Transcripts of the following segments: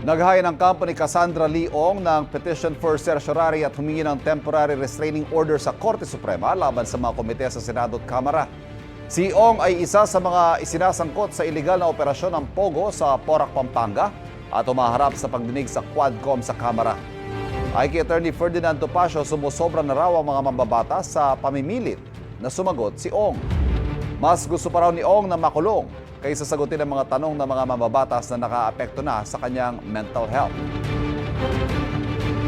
Naghain ng kampo ni Cassandra Leong ng petition for certiorari at humingi ng temporary restraining order sa Korte Suprema laban sa mga komite sa Senado at Kamara. Si Ong ay isa sa mga isinasangkot sa iligal na operasyon ng Pogo sa Porac, Pampanga at umaharap sa pagdinig sa Quadcom sa Kamara. Ay kay Attorney Ferdinand Topacio, sumusobra na raw ang mga mambabatas sa pamimilit na sumagot si Ong. Mas gusto pa raw ni Ong na makulong kaysa sagutin ang mga tanong ng mga mambabatas na nakaapekto na sa kanyang mental health.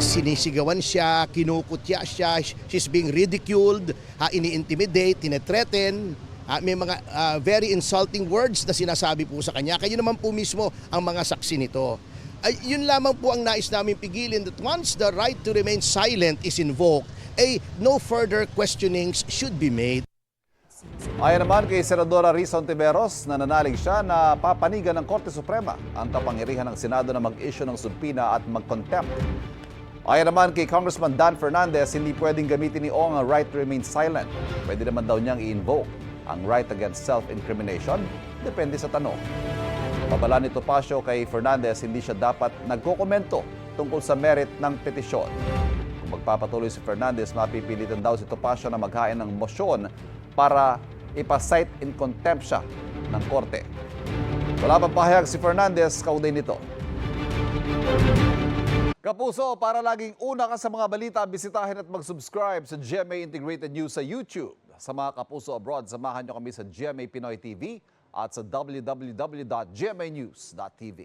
Sinisigawan siya, kinukutya siya, she's being ridiculed, ini-intimidate, tinethreaten, may mga very insulting words na sinasabi po sa kanya. Kayo naman po mismo ang mga saksi nito. Yun lamang po ang nais namin pigilin, that once the right to remain silent is invoked, no further questionings should be made. Ayon naman kay Senadora Risa Ontiveros, nananalig siya na papanigan ng Korte Suprema ang kapangyarihan ng Senado na mag-issue ng subpoena at mag-contempt. Ayon naman kay Congressman Dan Fernandez, hindi pwedeng gamitin ni Ong ang right to remain silent. Pwede naman daw niyang i-invoke ang right against self-incrimination, depende sa tanong. Babala ni Topacio kay Fernandez, hindi siya dapat nagkokomento tungkol sa merit ng petisyon. Kung magpapatuloy si Fernandez, mapipilitan daw si Topacio na maghain ng motion para ipasight in contempt siya ng korte. Wala pang pahayag si Fernandez kaugnay nito. Kapuso, para laging una ka sa mga balita, bisitahin at mag-subscribe sa GMA Integrated News sa YouTube. Sa mga kapuso abroad, samahan nyo kami sa GMA Pinoy TV at sa www.gmanews.tv.